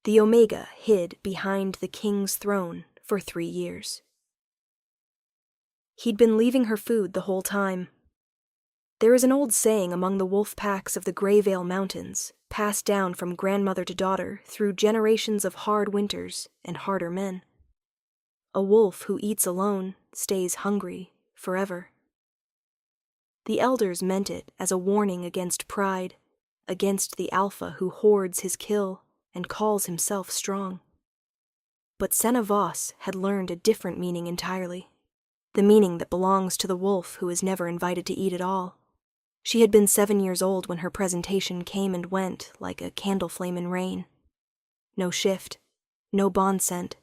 The Omega hid behind the king's throne for 3 years. He'd been leaving her food the whole time. There is an old saying among the wolf packs of the Greyvale Mountains, passed down from grandmother to daughter through generations of hard winters and harder men. A wolf who eats alone stays hungry forever. The elders meant it as a warning against pride, against the alpha who hoards his kill and calls himself strong. But Senna Voss had learned a different meaning entirely, the meaning that belongs to the wolf who is never invited to eat at all. She had been 7 years old when her presentation came and went like a candle flame in rain. No shift, no bond scent,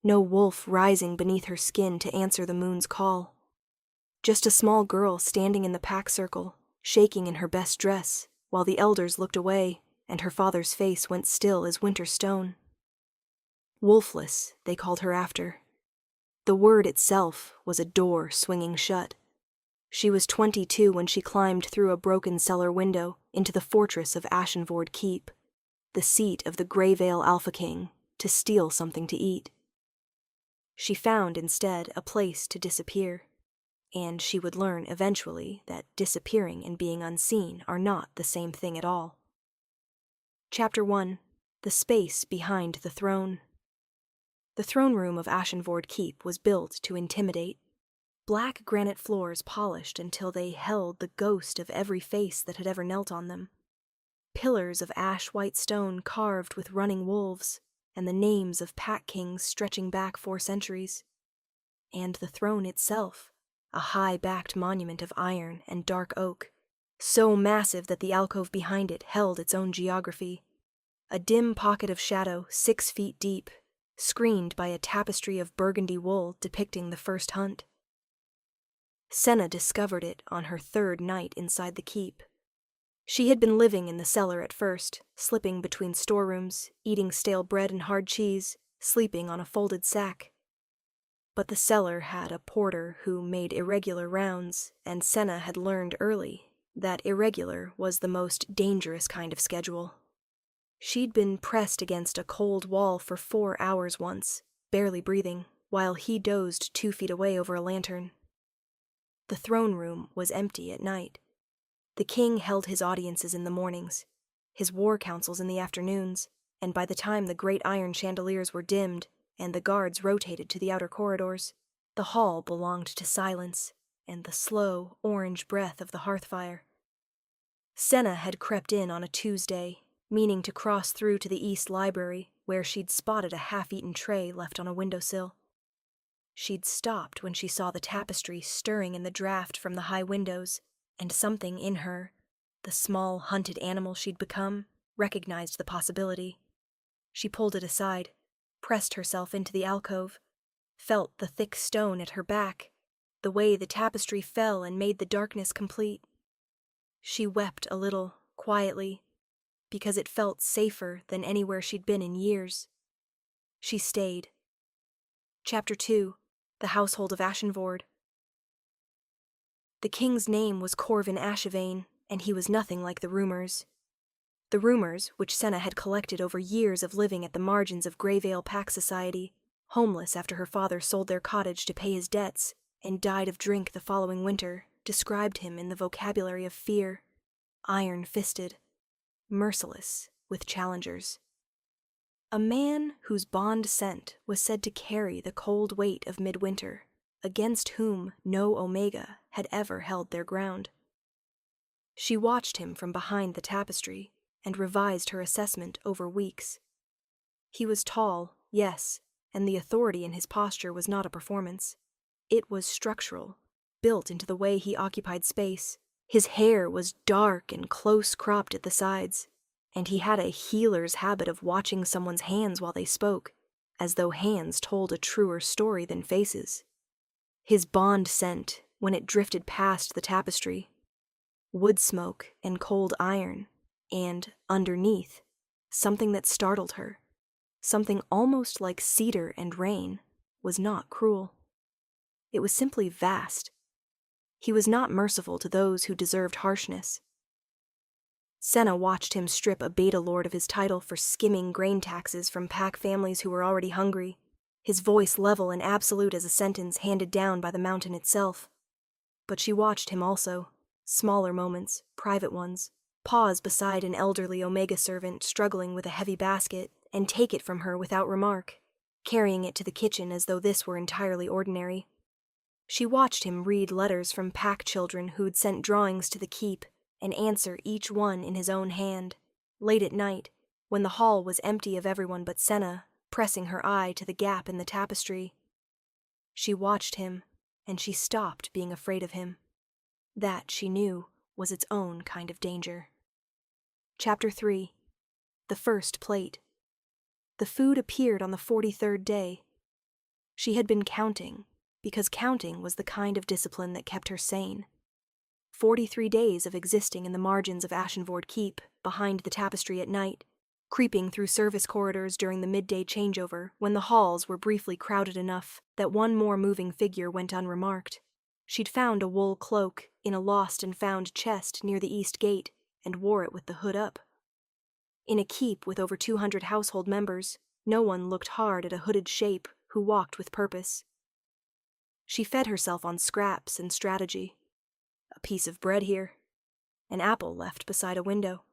no wolf rising beneath her skin to answer the moon's call. Just a small girl standing in the pack circle, shaking in her best dress, while the elders looked away and her father's face went still as winter stone. Wolfless, they called her after. The word itself was a door swinging shut. She was 22 when she climbed through a broken cellar window into the fortress of Ashenvord Keep, the seat of the Greyvale Alpha King, to steal something to eat. She found instead a place to disappear, and she would learn eventually that disappearing and being unseen are not the same thing at all. Chapter 1. The Space Behind the Throne. The throne room of Ashenvord Keep was built to intimidate. Black granite floors polished until they held the ghost of every face that had ever knelt on them. Pillars of ash-white stone carved with running wolves, and the names of pack kings stretching back 4 centuries. And the throne itself, a high-backed monument of iron and dark oak, so massive that the alcove behind it held its own geography. A dim pocket of shadow 6 feet deep, screened by a tapestry of burgundy wool depicting the first hunt. Senna discovered it on her 3rd night inside the keep. She had been living in the cellar at first, slipping between storerooms, eating stale bread and hard cheese, sleeping on a folded sack. But the cellar had a porter who made irregular rounds, and Senna had learned early that irregular was the most dangerous kind of schedule. She'd been pressed against a cold wall for 4 hours once, barely breathing, while he dozed 2 feet away over a lantern. The throne room was empty at night. The king held his audiences in the mornings, his war councils in the afternoons, and by the time the great iron chandeliers were dimmed and the guards rotated to the outer corridors, the hall belonged to silence and the slow, orange breath of the hearth fire. Senna had crept in on a Tuesday, meaning to cross through to the East Library, where she'd spotted a half-eaten tray left on a windowsill. She'd stopped when she saw the tapestry stirring in the draft from the high windows, and something in her, the small, hunted animal she'd become, recognized the possibility. She pulled it aside, pressed herself into the alcove, felt the thick stone at her back, the way the tapestry fell and made the darkness complete. She wept a little, quietly, because it felt safer than anywhere she'd been in years. She stayed. Chapter 2. The Household of Ashenvord. The king's name was Corvin Ashevane, and he was nothing like the rumors. The rumors, which Senna had collected over years of living at the margins of Greyvale Pack Society, homeless after her father sold their cottage to pay his debts, and died of drink the following winter, described him in the vocabulary of fear, iron-fisted, merciless with challengers. A man whose bond scent was said to carry the cold weight of midwinter, against whom no Omega had ever held their ground. She watched him from behind the tapestry and revised her assessment over weeks. He was tall, yes, and the authority in his posture was not a performance. It was structural, built into the way he occupied space. His hair was dark and close-cropped at the sides, and he had a healer's habit of watching someone's hands while they spoke, as though hands told a truer story than faces. His bond scent, when it drifted past the tapestry, wood smoke and cold iron, and, underneath, something that startled her, something almost like cedar and rain, was not cruel. It was simply vast. He was not merciful to those who deserved harshness. Senna watched him strip a beta lord of his title for skimming grain taxes from pack families who were already hungry, his voice level and absolute as a sentence handed down by the mountain itself. But she watched him also, smaller moments, private ones, pause beside an elderly Omega servant struggling with a heavy basket and take it from her without remark, carrying it to the kitchen as though this were entirely ordinary. She watched him read letters from pack children who'd sent drawings to the keep and answer each one in his own hand, late at night, when the hall was empty of everyone but Senna, pressing her eye to the gap in the tapestry. She watched him, and she stopped being afraid of him. That, she knew, was its own kind of danger. Chapter 3. The First Plate. The food appeared on the 43rd day. She had been counting, because counting was the kind of discipline that kept her sane. 43 days of existing in the margins of Ashenvord Keep, behind the tapestry at night, creeping through service corridors during the midday changeover when the halls were briefly crowded enough that one more moving figure went unremarked. She'd found a wool cloak in a lost and found chest near the east gate and wore it with the hood up. In a keep with over 200 household members, no one looked hard at a hooded shape who walked with purpose. She fed herself on scraps and strategy. A piece of bread here, an apple left beside a window.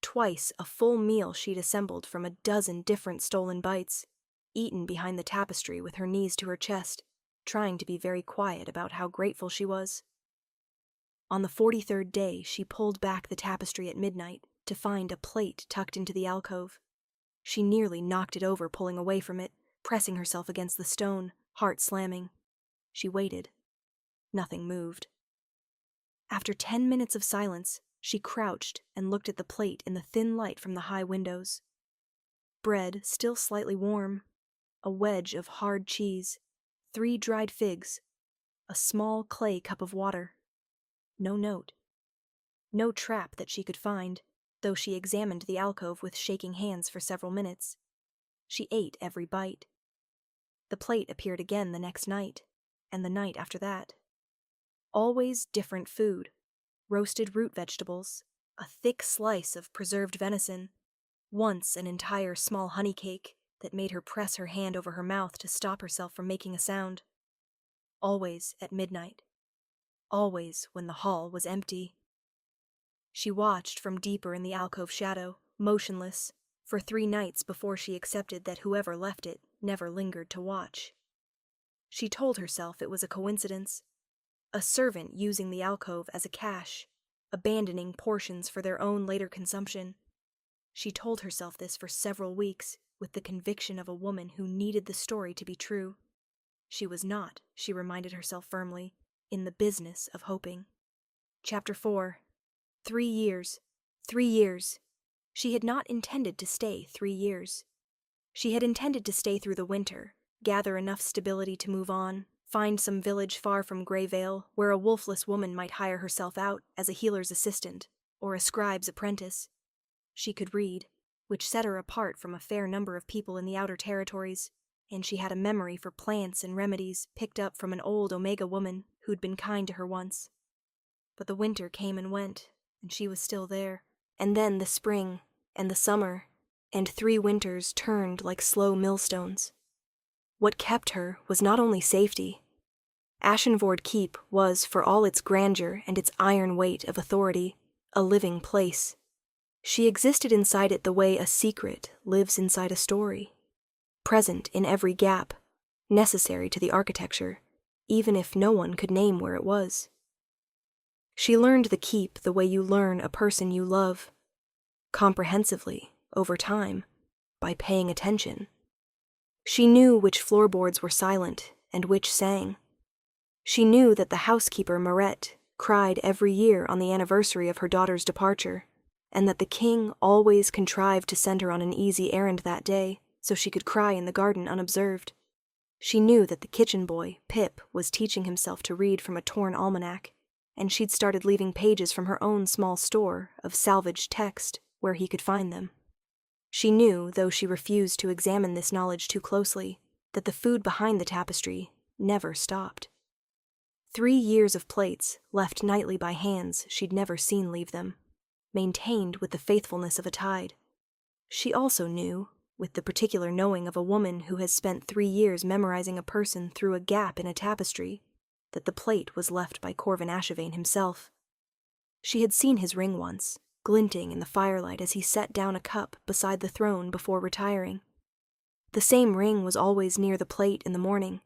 Twice a full meal she'd assembled from a dozen different stolen bites, eaten behind the tapestry with her knees to her chest, trying to be very quiet about how grateful she was. On the 43rd day, she pulled back the tapestry at midnight to find a plate tucked into the alcove. She nearly knocked it over pulling away from it, pressing herself against the stone, heart slamming. She waited. Nothing moved. After 10 minutes of silence, she crouched and looked at the plate in the thin light from the high windows. Bread, still slightly warm, a wedge of hard cheese, 3 dried figs, a small clay cup of water. No note. No trap that she could find, though she examined the alcove with shaking hands for several minutes. She ate every bite. The plate appeared again the next night, and the night after that. Always different food. Roasted root vegetables, a thick slice of preserved venison, once an entire small honey cake that made her press her hand over her mouth to stop herself from making a sound. Always at midnight. Always when the hall was empty. She watched from deeper in the alcove shadow, motionless, for 3 nights before she accepted that whoever left it never lingered to watch. She told herself it was a coincidence. A servant using the alcove as a cache, abandoning portions for their own later consumption. She told herself this for several weeks, with the conviction of a woman who needed the story to be true. She was not, she reminded herself firmly, in the business of hoping. Chapter 4. 3 years. 3 years. She had not intended to stay 3 years. She had intended to stay through the winter, gather enough stability to move on, find some village far from Greyvale where a wolfless woman might hire herself out as a healer's assistant or a scribe's apprentice. She could read, which set her apart from a fair number of people in the outer territories, and she had a memory for plants and remedies picked up from an old Omega woman who'd been kind to her once. But the winter came and went, and she was still there. And then the spring, and the summer, and 3 winters turned like slow millstones. What kept her was not only safety. Ashenvord Keep was, for all its grandeur and its iron weight of authority, a living place. She existed inside it the way a secret lives inside a story, present in every gap, necessary to the architecture, even if no one could name where it was. She learned the keep the way you learn a person you love, comprehensively, over time, by paying attention. She knew which floorboards were silent and which sang. She knew that the housekeeper, Marette, cried every year on the anniversary of her daughter's departure, and that the king always contrived to send her on an easy errand that day, so she could cry in the garden unobserved. She knew that the kitchen boy, Pip, was teaching himself to read from a torn almanac, and she'd started leaving pages from her own small store of salvaged text where he could find them. She knew, though she refused to examine this knowledge too closely, that the food behind the tapestry never stopped. 3 years of plates, left nightly by hands she'd never seen leave them. maintained with the faithfulness of a tide. She also knew, with the particular knowing of a woman who has spent 3 years memorizing a person through a gap in a tapestry, that the plate was left by Corvin Ashevane himself. She had seen his ring once, glinting in the firelight as he set down a cup beside the throne before retiring. The same ring was always near the plate in the morning.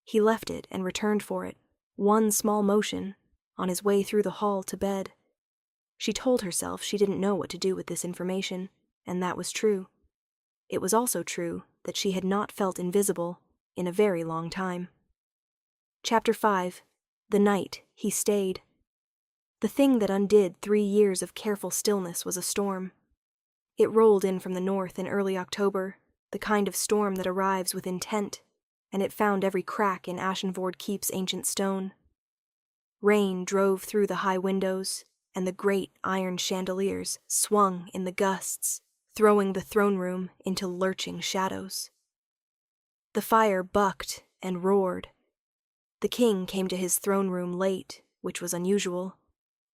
He left it and returned for it, one small motion, on his way through the hall to bed. She told herself she didn't know what to do with this information, and that was true. It was also true that she had not felt invisible in a very long time. Chapter 5. The Night He Stayed. The thing that undid 3 years of careful stillness was a storm. It rolled in from the north in early October, the kind of storm that arrives with intent, and it found every crack in Ashenvord Keep's ancient stone. Rain drove through the high windows, and the great iron chandeliers swung in the gusts, throwing the throne room into lurching shadows. The fire bucked and roared. The king came to his throne room late, which was unusual.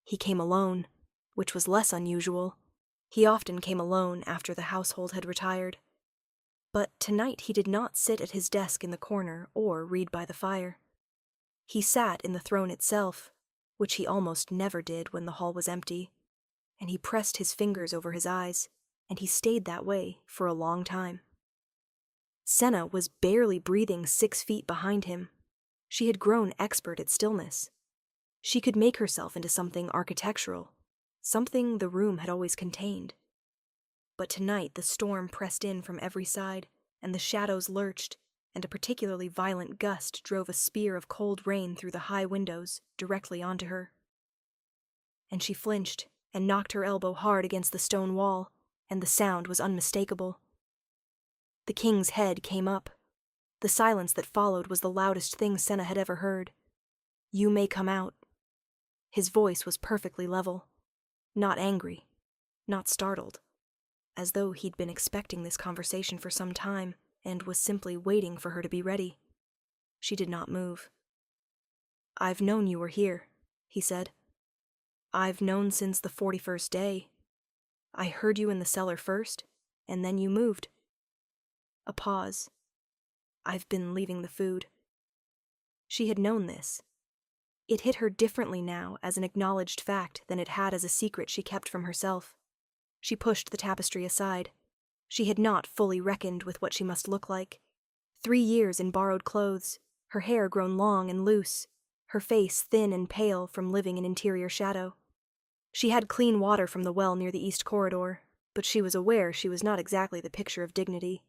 He came alone, which was less unusual. He often came alone after the household had retired. But tonight he did not sit at his desk in the corner or read by the fire. He sat in the throne itself, which he almost never did when the hall was empty, and he pressed his fingers over his eyes, and he stayed that way for a long time. Senna was barely breathing 6 feet behind him. She had grown expert at stillness. She could make herself into something architectural, something the room had always contained. But tonight the storm pressed in from every side, and the shadows lurched, and a particularly violent gust drove a spear of cold rain through the high windows directly onto her. And she flinched and knocked her elbow hard against the stone wall, and the sound was unmistakable. The king's head came up. The silence that followed was the loudest thing Senna had ever heard. "You may come out." His voice was perfectly level, not angry, not startled, as though he'd been expecting this conversation for some time and was simply waiting for her to be ready. She did not move. "I've known you were here," he said. "I've known since the 41st day. I heard you in the cellar first, and then you moved." A pause. "I've been leaving the food." She had known this. It hit her differently now as an acknowledged fact than it had as a secret she kept from herself. She pushed the tapestry aside. She had not fully reckoned with what she must look like. 3 years in borrowed clothes, her hair grown long and loose, her face thin and pale from living in interior shadow. She had clean water from the well near the east corridor, but she was aware she was not exactly the picture of dignity.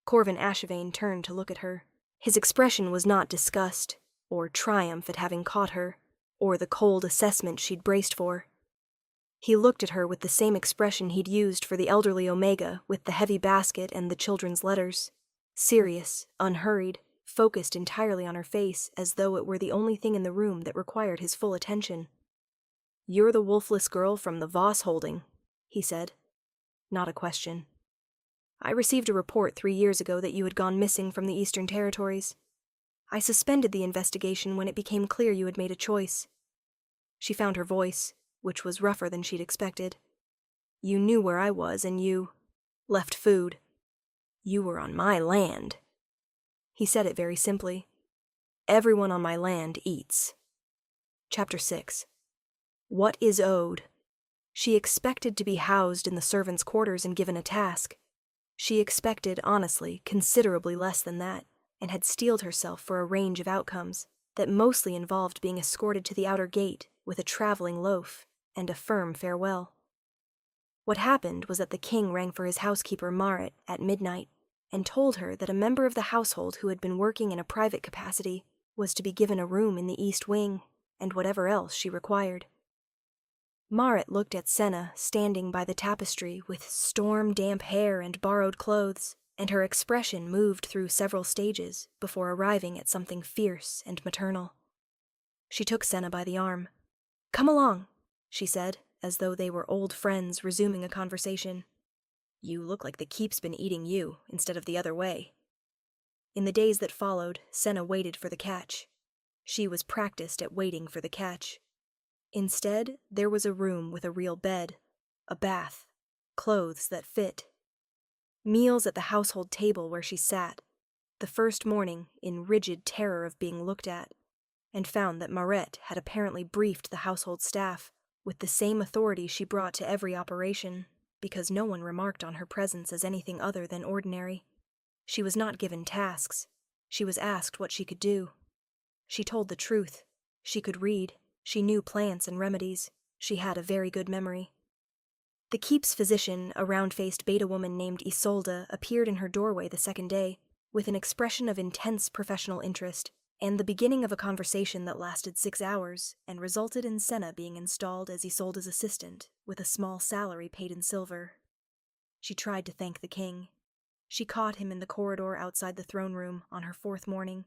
Corvin Ashevane turned to look at her. His expression was not disgust, or triumph at having caught her, or the cold assessment she'd braced for. He looked at her with the same expression he'd used for the elderly Omega with the heavy basket and the children's letters. Serious, unhurried, focused entirely on her face as though it were the only thing in the room that required his full attention. "You're the wolfless girl from the Voss holding," he said. Not a question. "I received a report 3 years ago that you had gone missing from the Eastern Territories. I suspended the investigation when it became clear you had made a choice." She found her voice, which was rougher than she'd expected. "You knew where I was, and you left food. You were on my land." He said it very simply. "Everyone on my land eats." Chapter 6. What is owed? She expected to be housed in the servants' quarters and given a task. She expected, honestly, considerably less than that, and had steeled herself for a range of outcomes that mostly involved being escorted to the outer gate with a traveling loaf and a firm farewell. What happened was that the king rang for his housekeeper Marit at midnight and told her that a member of the household who had been working in a private capacity was to be given a room in the east wing and whatever else she required. Marit looked at Senna standing by the tapestry with storm-damp hair and borrowed clothes, and her expression moved through several stages before arriving at something fierce and maternal. She took Senna by the arm. "Come along," she said, as though they were old friends resuming a conversation. "You look like the keep's been eating you, instead of the other way." In the days that followed, Senna waited for the catch. She was practiced at waiting for the catch. Instead, there was a room with a real bed, a bath, clothes that fit, meals at the household table where she sat, the first morning in rigid terror of being looked at, and found that Marette had apparently briefed the household staff with the same authority she brought to every operation, because no one remarked on her presence as anything other than ordinary. She was not given tasks. She was asked what she could do. She told the truth. She could read. She knew plants and remedies. She had a very good memory. The keep's physician, a round-faced beta woman named Isolde, appeared in her doorway the second day, with an expression of intense professional interest, and the beginning of a conversation that lasted 6 hours, and resulted in Senna being installed as Isolde's assistant, with a small salary paid in silver. She tried to thank the king. She caught him in the corridor outside the throne room on her 4th morning,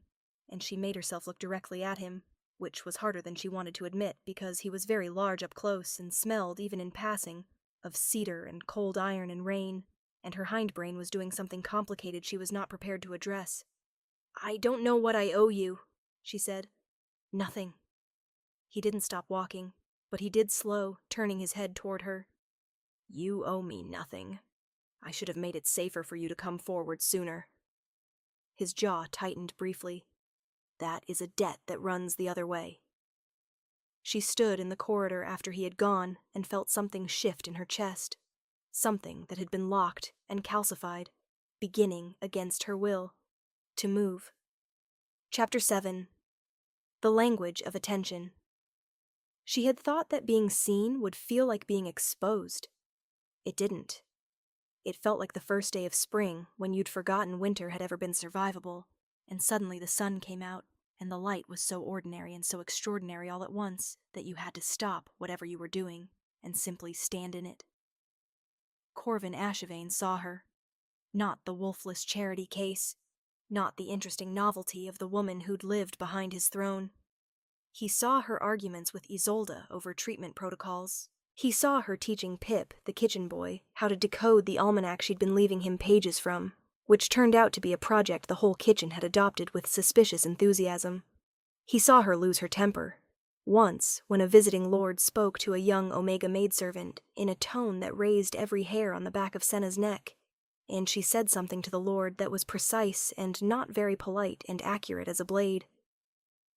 and she made herself look directly at him, which was harder than she wanted to admit because he was very large up close and smelled, even in passing, of cedar and cold iron and rain, and her hindbrain was doing something complicated she was not prepared to address. "I don't know what I owe you," she said. "Nothing." He didn't stop walking, but he did slow, turning his head toward her. "You owe me nothing. I should have made it safer for you to come forward sooner." His jaw tightened briefly. "That is a debt that runs the other way." She stood in the corridor after he had gone and felt something shift in her chest, something that had been locked and calcified, beginning against her will to move. Chapter 7. The Language of Attention. She had thought that being seen would feel like being exposed. It didn't. It felt like the first day of spring, when you'd forgotten winter had ever been survivable, and suddenly the sun came out, and the light was so ordinary and so extraordinary all at once that you had to stop whatever you were doing and simply stand in it. Corvin Ashevane saw her. Not the wolfless charity case, not the interesting novelty of the woman who'd lived behind his throne. He saw her arguments with Isolde over treatment protocols. He saw her teaching Pip, the kitchen boy, how to decode the almanac she'd been leaving him pages from, which turned out to be a project the whole kitchen had adopted with suspicious enthusiasm. He saw her lose her temper. Once, when a visiting lord spoke to a young Omega maidservant in a tone that raised every hair on the back of Senna's neck, and she said something to the lord that was precise and not very polite and accurate as a blade.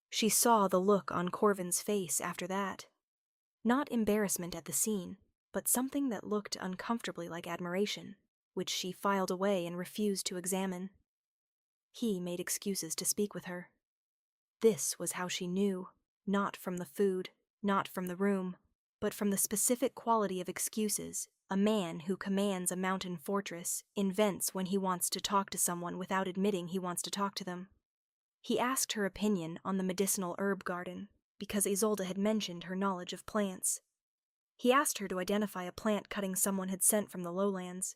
She saw the look on Corvin's face after that. Not embarrassment at the scene, but something that looked uncomfortably like admiration, which she filed away and refused to examine. He made excuses to speak with her. This was how she knew, not from the food, not from the room, but from the specific quality of excuses a man who commands a mountain fortress invents when he wants to talk to someone without admitting he wants to talk to them. He asked her opinion on the medicinal herb garden, because Isolde had mentioned her knowledge of plants. He asked her to identify a plant cutting someone had sent from the lowlands.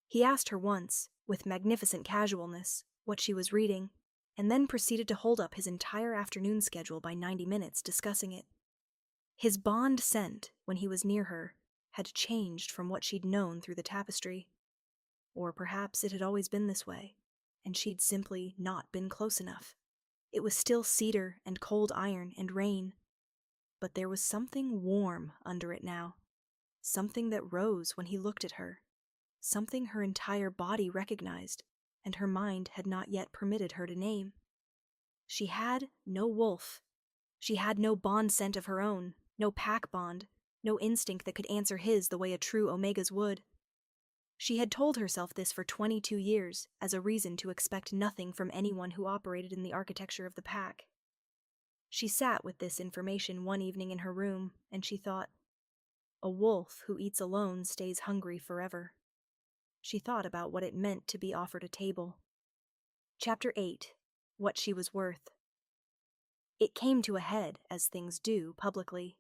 He asked her once, with magnificent casualness, what she was reading, and then proceeded to hold up his entire afternoon schedule by 90 minutes discussing it. His bond scent, when he was near her, had changed from what she'd known through the tapestry. Or perhaps it had always been this way, and she'd simply not been close enough. It was still cedar and cold iron and rain, but there was something warm under it now, something that rose when he looked at her, something her entire body recognized, and her mind had not yet permitted her to name. She had no wolf. She had no bond scent of her own, no pack bond, no instinct that could answer his the way a true Omega's would. She had told herself this for 22 years as a reason to expect nothing from anyone who operated in the architecture of the pack. She sat with this information one evening in her room, and she thought, a wolf who eats alone stays hungry forever. She thought about what it meant to be offered a table. Chapter 8. What She Was Worth. It came to a head, as things do, publicly.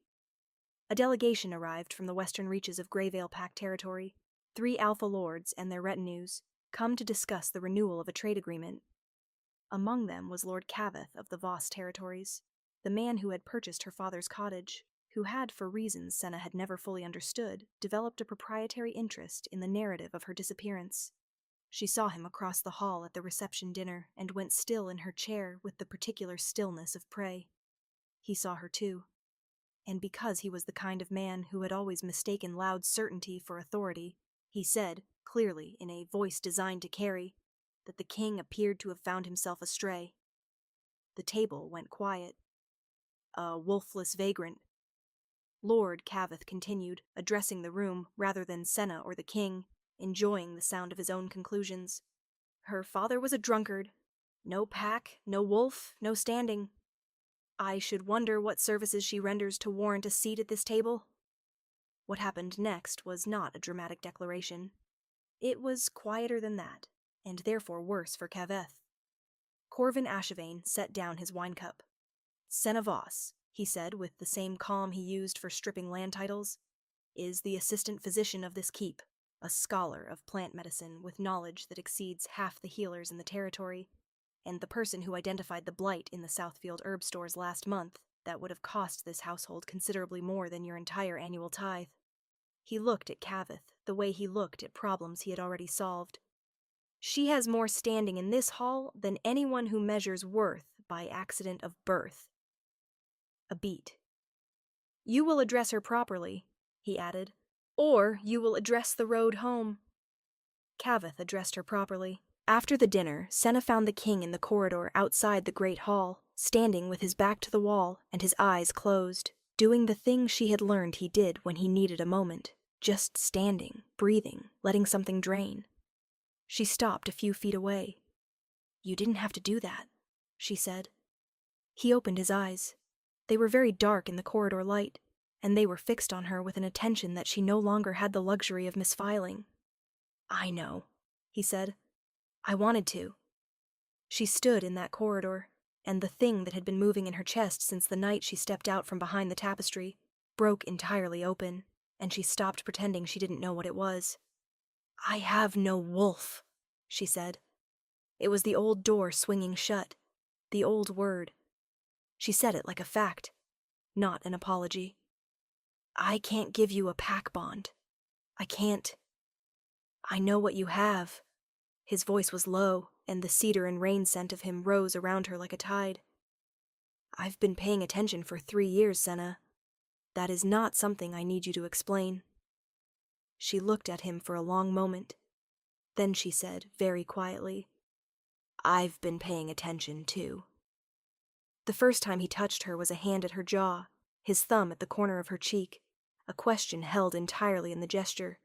A delegation arrived from the western reaches of Greyvale Pack territory, 3 Alpha Lords and their retinues, come to discuss the renewal of a trade agreement. Among them was Lord Caveth of the Voss territories, the man who had purchased her father's cottage, who had, for reasons Senna had never fully understood, developed a proprietary interest in the narrative of her disappearance. She saw him across the hall at the reception dinner and went still in her chair with the particular stillness of prey. He saw her too. and because he was the kind of man who had always mistaken loud certainty for authority, he said, clearly in a voice designed to carry, that the king appeared to have found himself astray. The table went quiet. A wolfless vagrant. Lord Cavith continued, addressing the room rather than Senna or the king, enjoying the sound of his own conclusions. Her father was a drunkard. No pack, no wolf, no standing. I should wonder what services she renders to warrant a seat at this table. What happened next was not a dramatic declaration. It was quieter than that, and therefore worse for Caveth. Corvin Ashevane set down his wine cup. Senna Voss, he said with the same calm he used for stripping land titles, is the assistant physician of this keep, a scholar of plant medicine with knowledge that exceeds half the healers in the territory, and the person who identified the blight in the Southfield herb stores last month that would have cost this household considerably more than your entire annual tithe. He looked at Cavith the way he looked at problems he had already solved. She has more standing in this hall than anyone who measures worth by accident of birth. A beat. You will address her properly, he added, or you will address the road home. Cavith addressed her properly. After the dinner, Senna found the king in the corridor outside the great hall, standing with his back to the wall and his eyes closed, doing the thing she had learned he did when he needed a moment, just standing, breathing, letting something drain. She stopped a few feet away. You didn't have to do that, she said. He opened his eyes. They were very dark in the corridor light, and they were fixed on her with an attention that she no longer had the luxury of misfiling. I know, he said. I wanted to. She stood in that corridor, and the thing that had been moving in her chest since the night she stepped out from behind the tapestry broke entirely open, and she stopped pretending she didn't know what it was. I have no wolf, she said. It was the old door swinging shut, the old word. She said it like a fact, not an apology. I can't give you a pack bond. I can't. I know what you have. His voice was low, and the cedar and rain scent of him rose around her like a tide. I've been paying attention for 3 years, Senna. That is not something I need you to explain. She looked at him for a long moment. Then she said, very quietly, I've been paying attention, too. The first time he touched her was a hand at her jaw, his thumb at the corner of her cheek, a question held entirely in the gesture.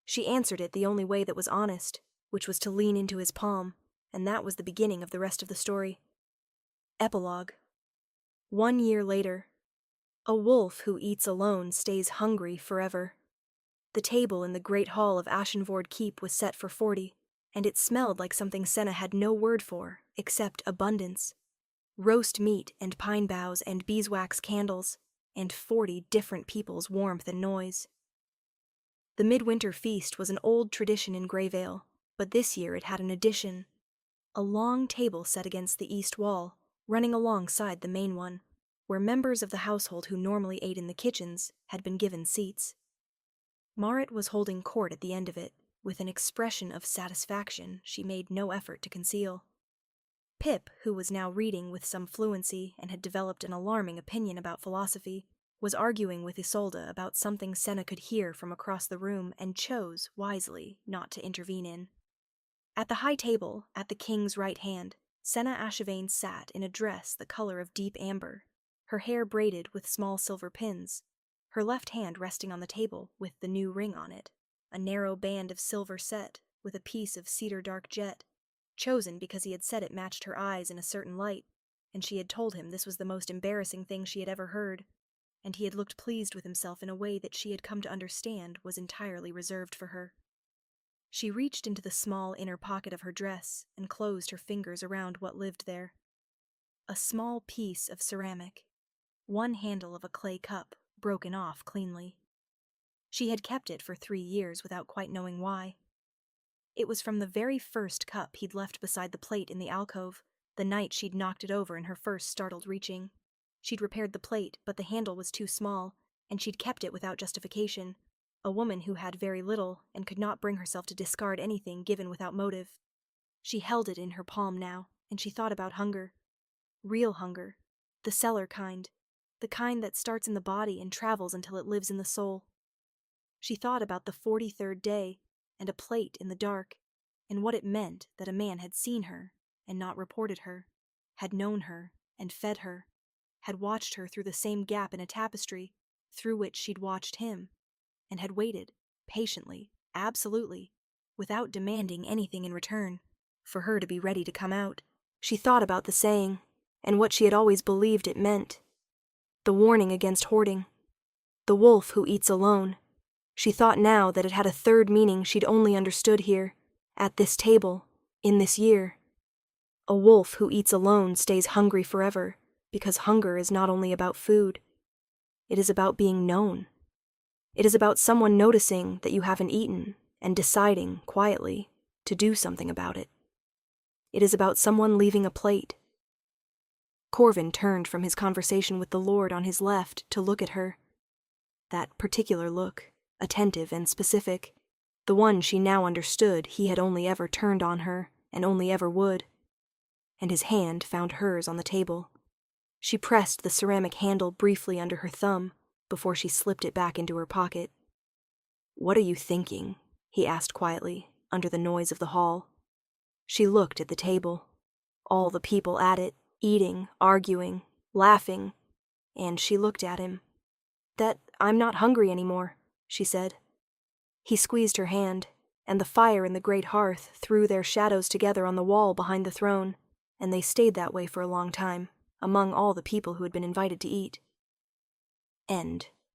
She answered it the only way that was honest, which was to lean into his palm, and that was the beginning of the rest of the story. Epilogue. 1 year later. A wolf who eats alone stays hungry forever. The table in the great hall of Ashenvord Keep was set for 40, and it smelled like something Senna had no word for, except abundance. Roast meat and pine boughs and beeswax candles, and 40 different people's warmth and noise. The midwinter feast was an old tradition in Greyvale, but this year it had an addition. A long table set against the east wall, running alongside the main one, where members of the household who normally ate in the kitchens had been given seats. Marit was holding court at the end of it, with an expression of satisfaction she made no effort to conceal. Pip, who was now reading with some fluency and had developed an alarming opinion about philosophy, was arguing with Isolde about something Senna could hear from across the room and chose, wisely, not to intervene in. At the high table, at the king's right hand, Senna Ashevane sat in a dress the color of deep amber, her hair braided with small silver pins, her left hand resting on the table with the new ring on it, a narrow band of silver set with a piece of cedar dark jet, chosen because he had said it matched her eyes in a certain light, and she had told him this was the most embarrassing thing she had ever heard, and he had looked pleased with himself in a way that she had come to understand was entirely reserved for her. She reached into the small inner pocket of her dress and closed her fingers around what lived there. A small piece of ceramic, one handle of a clay cup, broken off cleanly. She had kept it for 3 years without quite knowing why. It was from the very first cup he'd left beside the plate in the alcove, the night she'd knocked it over in her first startled reaching. She'd repaired the plate, but the handle was too small, and she'd kept it without justification, a woman who had very little and could not bring herself to discard anything given without motive. She held it in her palm now, and she thought about hunger. Real hunger. The cellar kind. the kind that starts in the body and travels until it lives in the soul. She thought about the 43rd day and a plate in the dark, and what it meant that a man had seen her and not reported her, had known her and fed her, had watched her through the same gap in a tapestry through which she'd watched him, and had waited, patiently, absolutely, without demanding anything in return, for her to be ready to come out. She thought about the saying, and what she had always believed it meant. The warning against hoarding. The wolf who eats alone. She thought now that it had a third meaning she'd only understood here, at this table, in this year. A wolf who eats alone stays hungry forever, because hunger is not only about food. It is about being known. It is about someone noticing that you haven't eaten and deciding, quietly, to do something about it. It is about someone leaving a plate. Corvin turned from his conversation with the Lord on his left to look at her. That particular look, attentive and specific, the one she now understood he had only ever turned on her and only ever would. And his hand found hers on the table. She pressed the ceramic handle briefly under her thumb before she slipped it back into her pocket. "What are you thinking?" he asked quietly, under the noise of the hall. She looked at the table. All the people at it, eating, arguing, laughing, and she looked at him. "That I'm not hungry anymore," she said. He squeezed her hand, and the fire and the great hearth threw their shadows together on the wall behind the throne, and they stayed that way for a long time, among all the people who had been invited to eat. End.